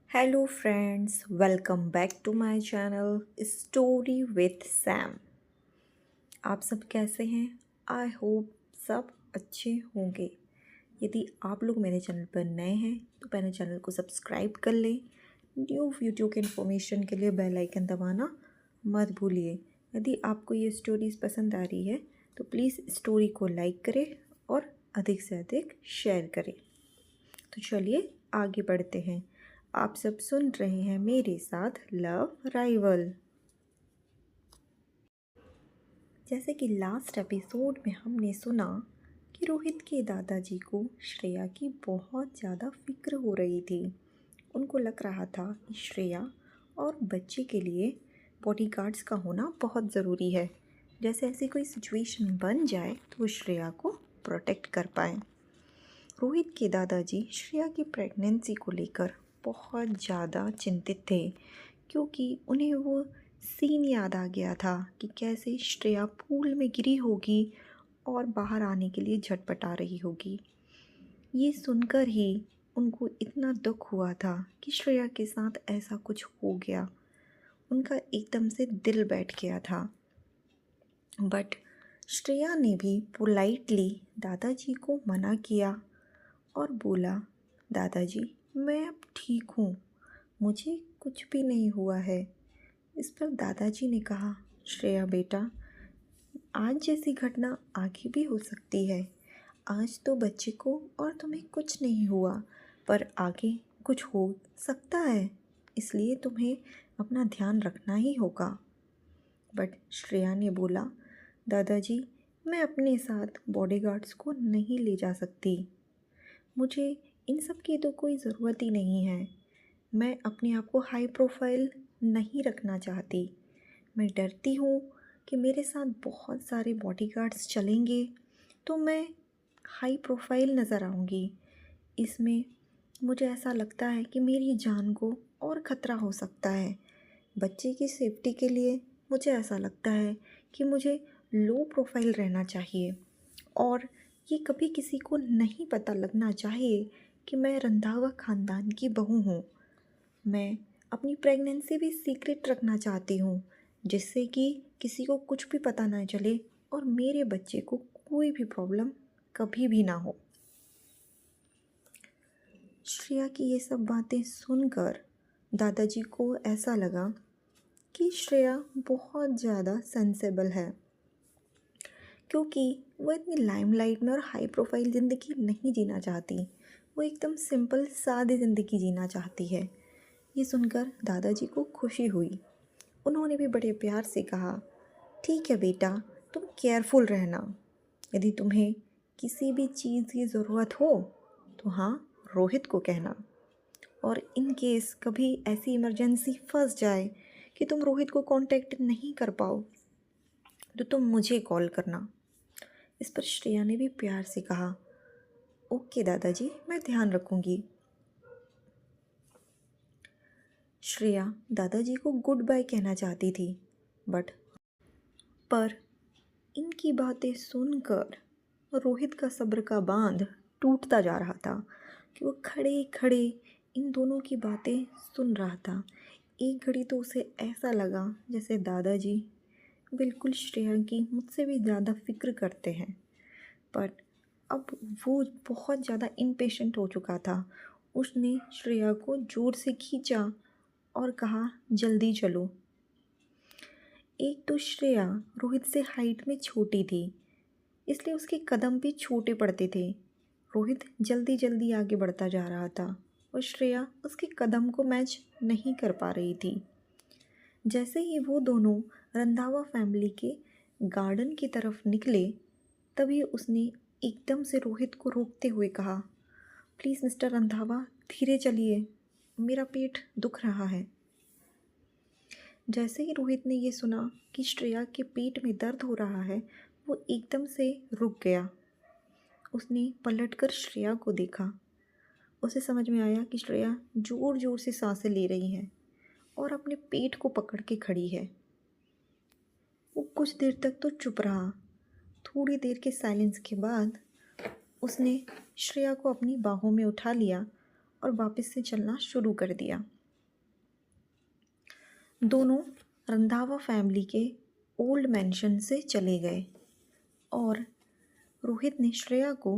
Hello friends, welcome back to my channel story with Sam. आप सब कैसे हैं? आई होप सब अच्छे होंगे। यदि आप लोग मेरे चैनल पर नए हैं तो पहले चैनल को सब्सक्राइब कर लें। न्यू वीडियो के इन्फॉर्मेशन के लिए बेल आइकन दबाना मत भूलिए। यदि आपको ये स्टोरीज़ पसंद आ रही है तो प्लीज़ स्टोरी को लाइक करें और अधिक से अधिक शेयर करें। तो चलिए आगे बढ़ते हैं। आप सब सुन रहे हैं मेरे साथ लव राइवल। जैसे कि लास्ट एपिसोड में हमने सुना कि रोहित के दादाजी को श्रेया की बहुत ज़्यादा फिक्र हो रही थी। उनको लग रहा था कि श्रेया और बच्चे के लिए बॉडीगार्ड्स का होना बहुत ज़रूरी है। जैसे ऐसी कोई सिचुएशन बन जाए तो वो श्रेया को प्रोटेक्ट कर पाए। रोहित के दादाजी श्रेया की प्रेगनेंसी को लेकर बहुत ज़्यादा चिंतित थे, क्योंकि उन्हें वो सीन याद आ गया था कि कैसे श्रेया पूल में गिरी होगी और बाहर आने के लिए झटपटा रही होगी। ये सुनकर ही उनको इतना दुख हुआ था कि श्रेया के साथ ऐसा कुछ हो गया। उनका एकदम से दिल बैठ गया था। बट श्रेया ने भी पोलाइटली दादाजी को मना किया और बोला, दादाजी मैं अब ठीक हूँ, मुझे कुछ भी नहीं हुआ है। इस पर दादाजी ने कहा, श्रेया बेटा, आज जैसी घटना आगे भी हो सकती है। आज तो बच्चे को और तुम्हें कुछ नहीं हुआ, पर आगे कुछ हो सकता है, इसलिए तुम्हें अपना ध्यान रखना ही होगा। बट श्रेया ने बोला, दादाजी मैं अपने साथ बॉडीगार्ड्स को नहीं ले जा सकती। मुझे इन सब की तो कोई ज़रूरत ही नहीं है। मैं अपने आप को हाई प्रोफाइल नहीं रखना चाहती। मैं डरती हूँ कि मेरे साथ बहुत सारे बॉडीगार्ड्स चलेंगे तो मैं हाई प्रोफाइल नज़र आऊँगी। इसमें मुझे ऐसा लगता है कि मेरी जान को और ख़तरा हो सकता है। बच्चे की सेफ्टी के लिए मुझे ऐसा लगता है कि मुझे लो प्रोफाइल रहना चाहिए और ये कभी किसी को नहीं पता लगना चाहिए कि मैं रंधावा ख़ानदान की बहू हूँ। मैं अपनी प्रेगनेंसी भी सीक्रेट रखना चाहती हूँ, जिससे कि किसी को कुछ भी पता ना चले और मेरे बच्चे को कोई भी प्रॉब्लम कभी भी ना हो। श्रेया की ये सब बातें सुनकर दादाजी को ऐसा लगा कि श्रेया बहुत ज़्यादा सेंसेबल है, क्योंकि वो इतनी लाइमलाइट में और हाई प्रोफाइल ज़िंदगी नहीं जीना चाहती। वो एकदम सिंपल सादी ज़िंदगी जीना चाहती है। ये सुनकर दादाजी को खुशी हुई। उन्होंने भी बड़े प्यार से कहा, ठीक है बेटा, तुम केयरफुल रहना। यदि तुम्हें किसी भी चीज़ की ज़रूरत हो तो हाँ, रोहित को कहना। और इन केस कभी ऐसी इमरजेंसी फंस जाए कि तुम रोहित को कांटेक्ट नहीं कर पाओ तो तुम मुझे कॉल करना। इस पर श्रेया ने भी प्यार से कहा, ओके दादाजी, मैं ध्यान रखूँगी। श्रेया दादाजी को गुड बाय कहना चाहती थी, पर इनकी बातें सुनकर रोहित का सब्र का बांध टूटता जा रहा था कि वो खड़े खड़े इन दोनों की बातें सुन रहा था। एक घड़ी तो उसे ऐसा लगा जैसे दादाजी बिल्कुल श्रेया की मुझसे भी ज़्यादा फिक्र करते हैं। पर अब वो बहुत ज़्यादा इम्पेशेंट हो चुका था। उसने श्रेया को ज़ोर से खींचा और कहा, जल्दी चलो। एक तो श्रेया रोहित से हाइट में छोटी थी, इसलिए उसके कदम भी छोटे पड़ते थे। रोहित जल्दी जल्दी आगे बढ़ता जा रहा था और श्रेया उसके कदम को मैच नहीं कर पा रही थी। जैसे ही वो दोनों रंधावा फैमिली के गार्डन की तरफ निकले, तभी उसने एकदम से रोहित को रोकते हुए कहा, प्लीज़ मिस्टर रंधावा, धीरे चलिए, मेरा पेट दुख रहा है। जैसे ही रोहित ने ये सुना कि श्रेया के पेट में दर्द हो रहा है, वो एकदम से रुक गया। उसने पलटकर श्रेया को देखा। उसे समझ में आया कि श्रेया ज़ोर ज़ोर से सांसें ले रही हैं और अपने पेट को पकड़ के खड़ी है। वो कुछ देर तक तो चुप रहा। थोड़ी देर के साइलेंस के बाद उसने श्रेया को अपनी बाहों में उठा लिया और वापस से चलना शुरू कर दिया। दोनों रंधावा फैमिली के ओल्ड मैंशन से चले गए और रोहित ने श्रेया को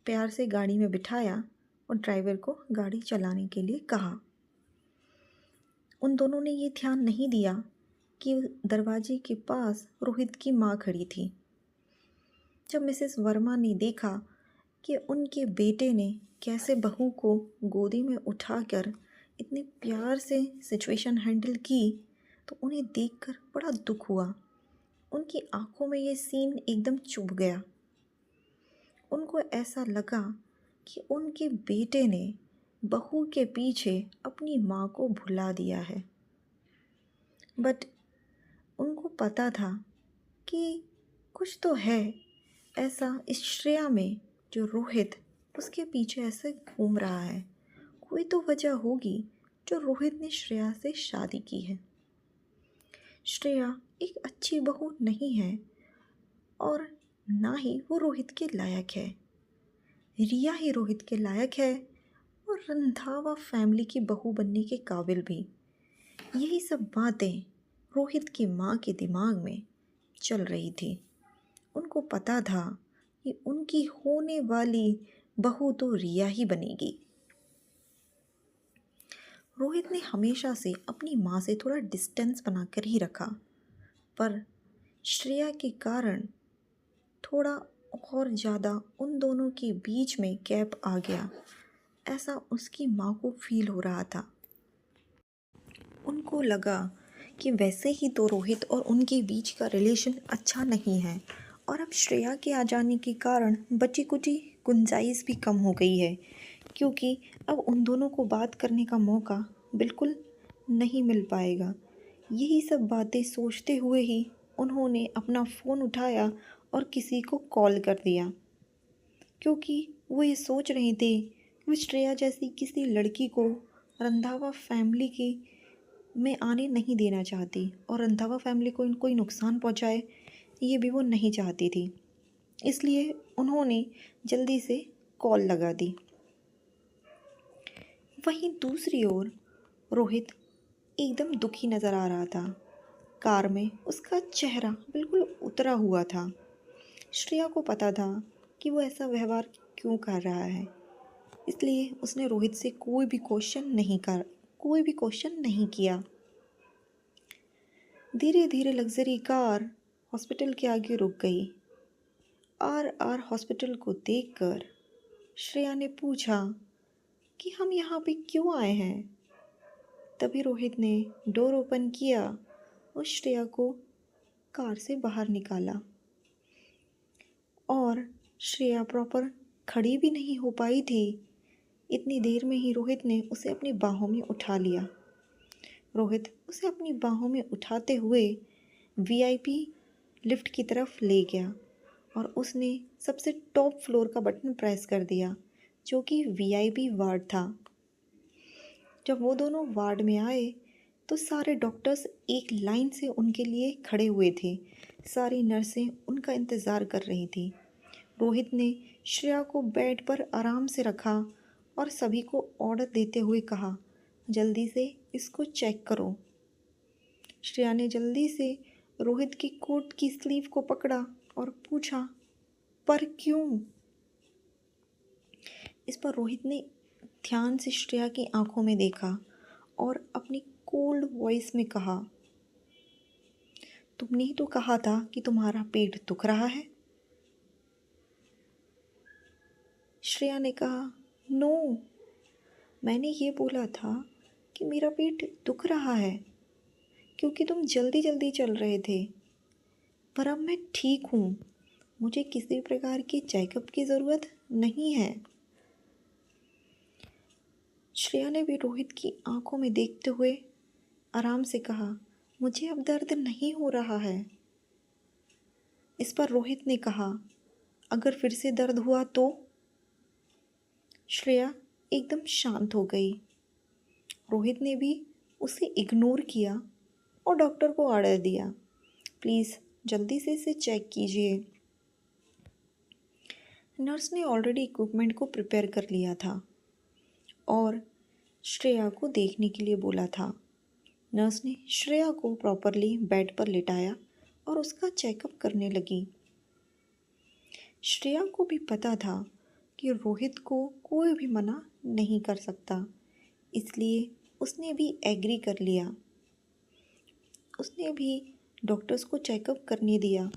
प्यार से गाड़ी में बिठाया और ड्राइवर को गाड़ी चलाने के लिए कहा। उन दोनों ने ये ध्यान नहीं दिया कि दरवाजे के पास रोहित की माँ खड़ी थी। जब मिसेस वर्मा ने देखा कि उनके बेटे ने कैसे बहू को गोदी में उठाकर इतने प्यार से सिचुएशन हैंडल की, तो उन्हें देखकर बड़ा दुख हुआ। उनकी आंखों में ये सीन एकदम चुभ गया। उनको ऐसा लगा कि उनके बेटे ने बहू के पीछे अपनी माँ को भुला दिया है। बट उनको पता था कि कुछ तो है ऐसा इस श्रेया में जो रोहित उसके पीछे ऐसे घूम रहा है। कोई तो वजह होगी जो रोहित ने श्रेया से शादी की है। श्रेया एक अच्छी बहू नहीं है और ना ही वो रोहित के लायक है। रिया ही रोहित के लायक है और रंधावा फैमिली की बहू बनने के काबिल भी। यही सब बातें रोहित की माँ के दिमाग में चल रही थी। उनको पता था कि उनकी होने वाली बहू तो रिया ही बनेगी। रोहित ने हमेशा से अपनी माँ से थोड़ा डिस्टेंस बनाकर ही रखा, पर श्रेया के कारण थोड़ा और ज़्यादा उन दोनों के बीच में गैप आ गया, ऐसा उसकी माँ को फील हो रहा था। उनको लगा कि वैसे ही तो रोहित और उनके बीच का रिलेशन अच्छा नहीं है और अब श्रेया के आ जाने के कारण बची कुची गुंजाइश भी कम हो गई है, क्योंकि अब उन दोनों को बात करने का मौका बिल्कुल नहीं मिल पाएगा। यही सब बातें सोचते हुए ही उन्होंने अपना फ़ोन उठाया और किसी को कॉल कर दिया, क्योंकि वो ये सोच रहे थे कि श्रेया जैसी किसी लड़की को रंधावा फैमिली की में आने नहीं देना चाहती और रंधावा फैमिली को कोई नुकसान पहुंचाए, ये भी वो नहीं चाहती थी। इसलिए उन्होंने जल्दी से कॉल लगा दी। वहीं दूसरी ओर रोहित एकदम दुखी नज़र आ रहा था। कार में उसका चेहरा बिल्कुल उतरा हुआ था। श्रेया को पता था कि वो ऐसा व्यवहार क्यों कर रहा है, इसलिए उसने रोहित से कोई भी क्वेश्चन नहीं किया। धीरे धीरे लग्जरी कार हॉस्पिटल के आगे रुक गई। आर हॉस्पिटल को देखकर श्रेया ने पूछा कि हम यहाँ पे क्यों आए हैं। तभी रोहित ने डोर ओपन किया और श्रेया को कार से बाहर निकाला और श्रेया प्रॉपर खड़ी भी नहीं हो पाई थी। इतनी देर में ही रोहित ने उसे अपनी बाहों में उठा लिया। रोहित उसे अपनी बाहों में उठाते हुए वीआईपी लिफ्ट की तरफ ले गया और उसने सबसे टॉप फ्लोर का बटन प्रेस कर दिया, जो कि वीआईपी वार्ड था। जब वो दोनों वार्ड में आए तो सारे डॉक्टर्स एक लाइन से उनके लिए खड़े हुए थे। सारी नर्सें उनका इंतज़ार कर रही थी। रोहित ने श्रेया को बेड पर आराम से रखा और सभी को ऑर्डर देते हुए कहा, जल्दी से इसको चेक करो। श्रेया ने जल्दी से रोहित की कोट की स्लीव को पकड़ा और पूछा, पर क्यों? इस पर रोहित ने ध्यान से श्रेया की आंखों में देखा और अपनी कोल्ड वॉइस में कहा, तुमने ही तो कहा था कि तुम्हारा पेट दुख रहा है। श्रेया ने कहा, नो, मैंने ये बोला था कि मेरा पेट दुख रहा है क्योंकि तुम जल्दी जल्दी चल रहे थे, पर अब मैं ठीक हूँ। मुझे किसी प्रकार की चेकअप की ज़रूरत नहीं है। श्रेया ने भी रोहित की आंखों में देखते हुए आराम से कहा, मुझे अब दर्द नहीं हो रहा है। इस पर रोहित ने कहा, अगर फिर से दर्द हुआ तो? श्रेया एकदम शांत हो गई। रोहित ने भी उसे इग्नोर किया और डॉक्टर को ऑर्डर दिया, प्लीज़ जल्दी से इसे चेक कीजिए। नर्स ने ऑलरेडी इक्विपमेंट को प्रिपेयर कर लिया था और श्रेया को देखने के लिए बोला था। नर्स ने श्रेया को प्रॉपरली बेड पर लिटाया और उसका चेकअप करने लगी। श्रेया को भी पता था कि रोहित को कोई भी मना नहीं कर सकता, इसलिए उसने भी एग्री कर लिया। उसने भी डॉक्टर्स को चेकअप करने दिया,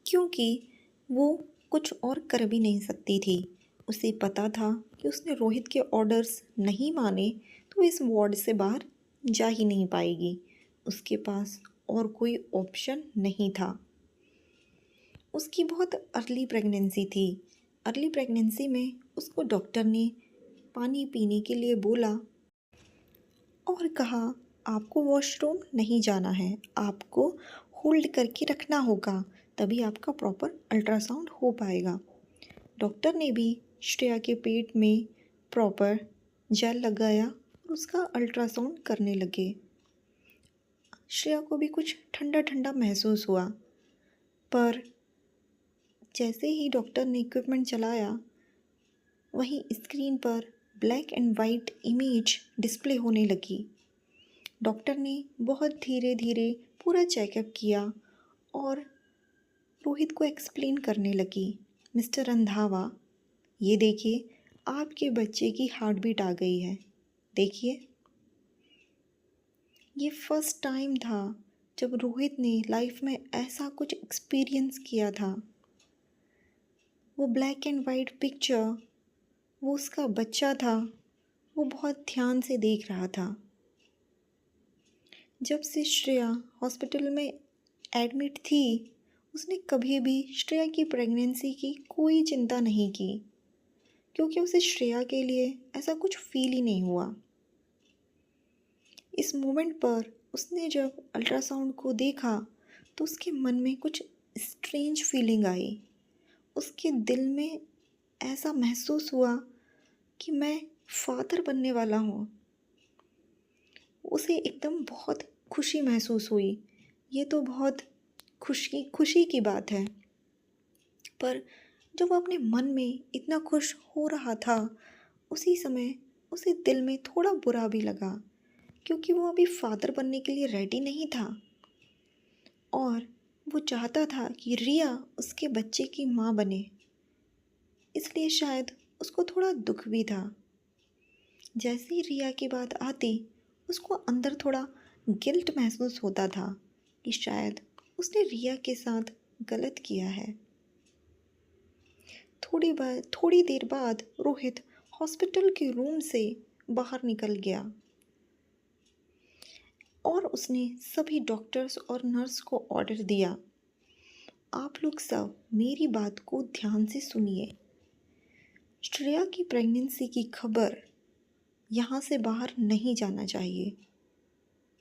क्योंकि वो कुछ और कर भी नहीं सकती थी। उसे पता था कि उसने रोहित के ऑर्डर्स नहीं माने तो इस वार्ड से बाहर जा ही नहीं पाएगी। उसके पास और कोई ऑप्शन नहीं था। उसकी बहुत अर्ली प्रेगनेंसी थी। अर्ली प्रेगनेंसी में उसको डॉक्टर ने पानी पीने के लिए बोला और कहा, आपको वॉशरूम नहीं जाना है, आपको होल्ड करके रखना होगा, तभी आपका प्रॉपर अल्ट्रासाउंड हो पाएगा। डॉक्टर ने भी श्रेया के पेट में प्रॉपर जेल लगाया और उसका अल्ट्रासाउंड करने लगे। श्रेया को भी कुछ ठंडा ठंडा महसूस हुआ, पर जैसे ही डॉक्टर ने इक्विपमेंट चलाया, वहीं स्क्रीन पर black and white image display होने लगी। डॉक्टर ने बहुत धीरे धीरे पूरा चेकअप किया और रोहित को एक्सप्लेन करने लगी, मिस्टर रंधावा, ये देखिए आपके बच्चे की हार्ट बीट आ गई है। देखिए, ये फर्स्ट टाइम था जब रोहित ने लाइफ में ऐसा कुछ एक्सपीरियंस किया था। वो ब्लैक एंड वाइट पिक्चर, वो उसका बच्चा था, वो बहुत ध्यान से देख रहा था। जब से श्रेया हॉस्पिटल में एडमिट थी, उसने कभी भी श्रेया की प्रेगनेंसी की कोई चिंता नहीं की, क्योंकि उसे श्रेया के लिए ऐसा कुछ फील ही नहीं हुआ। इस मोमेंट पर उसने जब अल्ट्रासाउंड को देखा तो उसके मन में कुछ स्ट्रेंज फीलिंग आई। उसके दिल में ऐसा महसूस हुआ कि मैं फादर बनने वाला हूँ। उसे एकदम बहुत खुशी महसूस हुई। ये तो बहुत खुशी की बात है। पर जब वो अपने मन में इतना खुश हो रहा था, उसी समय उसे दिल में थोड़ा बुरा भी लगा, क्योंकि वो अभी फादर बनने के लिए रेडी नहीं था और वो चाहता था कि रिया उसके बच्चे की माँ बने। इसलिए शायद उसको थोड़ा दुख भी था। जैसे ही रिया की बात आती, उसको अंदर थोड़ा गिल्ट महसूस होता था कि शायद उसने रिया के साथ गलत किया है। थोड़ी देर बाद रोहित हॉस्पिटल के रूम से बाहर निकल गया और उसने सभी डॉक्टर्स और नर्स को ऑर्डर दिया, आप लोग सब मेरी बात को ध्यान से सुनिए। श्रेया की प्रेगनेंसी की खबर यहाँ से बाहर नहीं जाना चाहिए।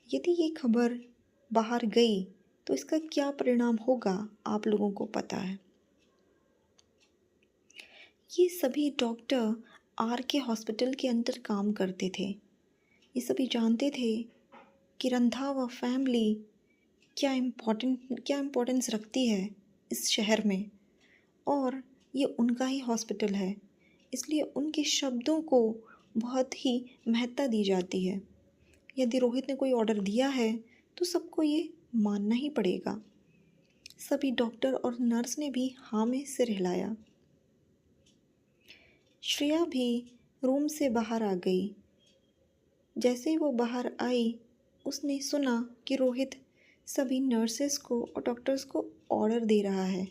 यदि ये खबर बाहर गई तो इसका क्या परिणाम होगा आप लोगों को पता है। ये सभी डॉक्टर आर के हॉस्पिटल के अंदर काम करते थे। ये सभी जानते थे कि रंधावा फैमिली क्या इम्पोर्टेंस रखती है इस शहर में, और ये उनका ही हॉस्पिटल है, इसलिए उनके शब्दों को बहुत ही महत्ता दी जाती है। यदि रोहित ने कोई ऑर्डर दिया है तो सबको ये मानना ही पड़ेगा। सभी डॉक्टर और नर्स ने भी हाँ में सिर हिलाया। श्रेया भी रूम से बाहर आ गई। जैसे ही वो बाहर आई, उसने सुना कि रोहित सभी नर्सेस को और डॉक्टर्स को ऑर्डर दे रहा है।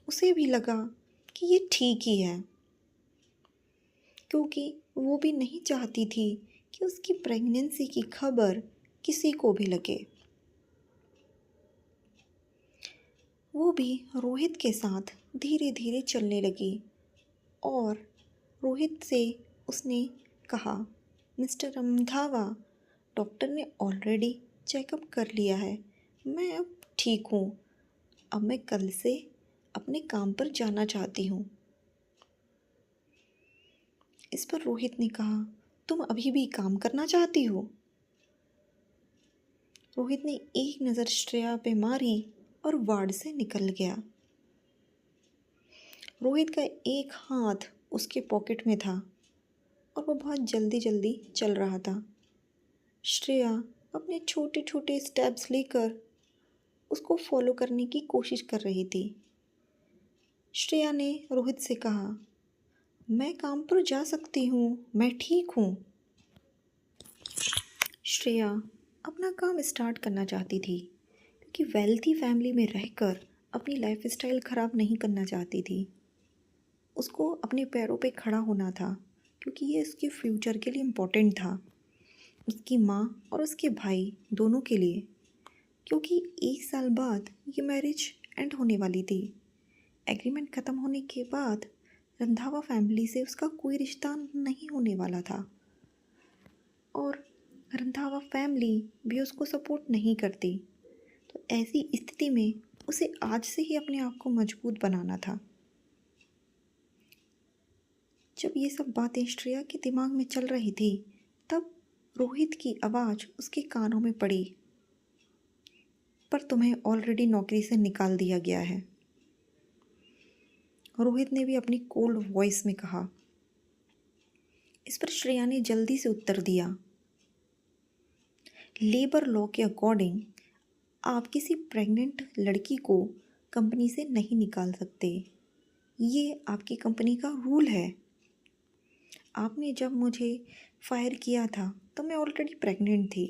उसे भी लगा कि ये ठीक ही है, क्योंकि वो भी नहीं चाहती थी कि उसकी प्रेगनेंसी की खबर किसी को भी लगे। वो भी रोहित के साथ धीरे धीरे चलने लगी और रोहित से उसने कहा, मिस्टर रंधावा, डॉक्टर ने ऑलरेडी चेकअप कर लिया है, मैं अब ठीक हूँ। अब मैं कल से अपने काम पर जाना चाहती हूँ। इस पर रोहित ने कहा, तुम अभी भी काम करना चाहती हो? रोहित ने एक नज़र श्रेया पे मारी और वार्ड से निकल गया। रोहित का एक हाथ उसके पॉकेट में था और वो बहुत जल्दी जल्दी चल रहा था। श्रेया अपने छोटे छोटे स्टेप्स लेकर उसको फॉलो करने की कोशिश कर रही थी। श्रेया ने रोहित से कहा, मैं काम पर जा सकती हूँ, मैं ठीक हूँ। श्रेया अपना काम स्टार्ट करना चाहती थी क्योंकि वेल्थी फैमिली में रहकर अपनी लाइफ स्टाइल ख़राब नहीं करना चाहती थी। उसको अपने पैरों पे खड़ा होना था क्योंकि ये उसके फ्यूचर के लिए इम्पोर्टेंट था, उसकी माँ और उसके भाई दोनों के लिए। क्योंकि 1 साल बाद ये मैरिज एंड होने वाली थी। एग्रीमेंट ख़त्म होने के बाद रंधावा फैमिली से उसका कोई रिश्ता नहीं होने वाला था और रंधावा फैमिली भी उसको सपोर्ट नहीं करती। तो ऐसी स्थिति में उसे आज से ही अपने आप को मजबूत बनाना था। जब ये सब बातें श्रेया के दिमाग में चल रही थी तब रोहित की आवाज़ उसके कानों में पड़ी, पर तुम्हें ऑलरेडी नौकरी से निकाल दिया गया है। रोहित ने भी अपनी कोल्ड वॉइस में कहा। इस पर श्रेया ने जल्दी से उत्तर दिया, लेबर लॉ के अकॉर्डिंग आप किसी प्रेग्नेंट लड़की को कंपनी से नहीं निकाल सकते। ये आपकी कंपनी का रूल है। आपने जब मुझे फायर किया था तो मैं ऑलरेडी प्रेग्नेंट थी।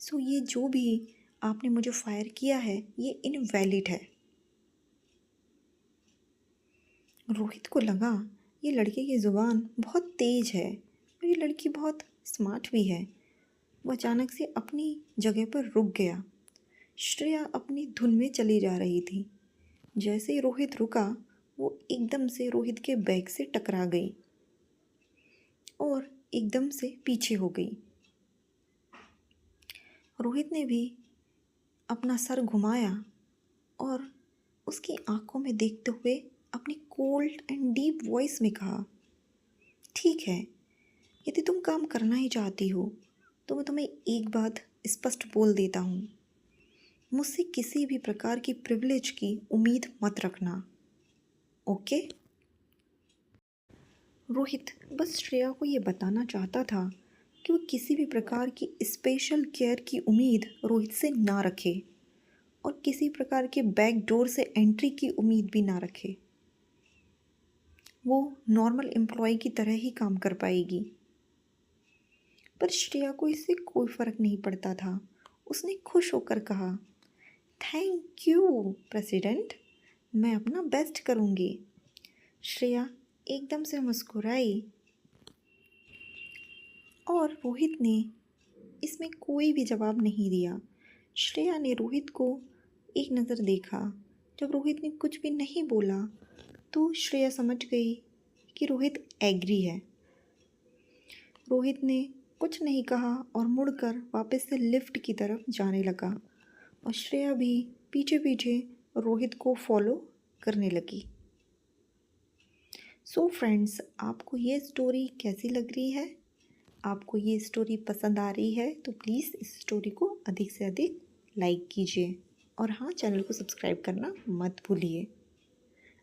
सो ये जो भी आपने मुझे फायर किया है ये इनवैलिड है। रोहित को लगा ये लड़के की ज़ुबान बहुत तेज़ है और ये लड़की बहुत स्मार्ट भी है। वो अचानक से अपनी जगह पर रुक गया। श्रेया अपनी धुन में चली जा रही थी। जैसे ही रोहित रुका वो एकदम से रोहित के बैग से टकरा गई और एकदम से पीछे हो गई। रोहित ने भी अपना सर घुमाया और उसकी आंखों में देखते हुए अपनी कोल्ड एंड डीप वॉइस में कहा, ठीक है, यदि तुम काम करना ही चाहती हो तो मैं तुम्हें एक बात स्पष्ट बोल देता हूँ, मुझसे किसी भी प्रकार की प्रिविलेज की उम्मीद मत रखना, ओके। रोहित बस श्रेया को ये बताना चाहता था कि वो किसी भी प्रकार की स्पेशल केयर की उम्मीद रोहित से ना रखे और किसी प्रकार के बैक डोर से एंट्री की उम्मीद भी ना रखे। वो नॉर्मल एम्प्लॉय की तरह ही काम कर पाएगी। पर श्रेया को इससे कोई फ़र्क नहीं पड़ता था। उसने खुश होकर कहा, थैंक यू प्रेसिडेंट, मैं अपना बेस्ट करूँगी। श्रेया एकदम से मुस्कुराई और रोहित ने इसमें कोई भी जवाब नहीं दिया। श्रेया ने रोहित को एक नज़र देखा। जब रोहित ने कुछ भी नहीं बोला तो श्रेया समझ गई कि रोहित एग्री है। रोहित ने कुछ नहीं कहा और मुड़कर वापस से लिफ्ट की तरफ जाने लगा और श्रेया भी पीछे पीछे रोहित को फॉलो करने लगी। सो फ्रेंड्स, आपको ये स्टोरी कैसी लग रही है? आपको ये स्टोरी पसंद आ रही है तो प्लीज़ इस स्टोरी को अधिक से अधिक लाइक कीजिए और हाँ, चैनल को सब्सक्राइब करना मत भूलिए।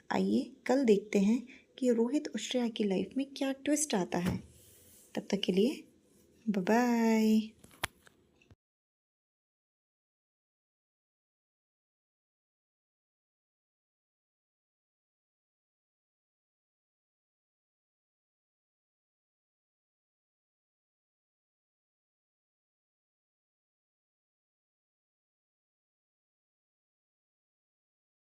आइए कल देखते हैं कि रोहित और श्रेया की लाइफ में क्या ट्विस्ट आता है। तब तक के लिए बाय बाय।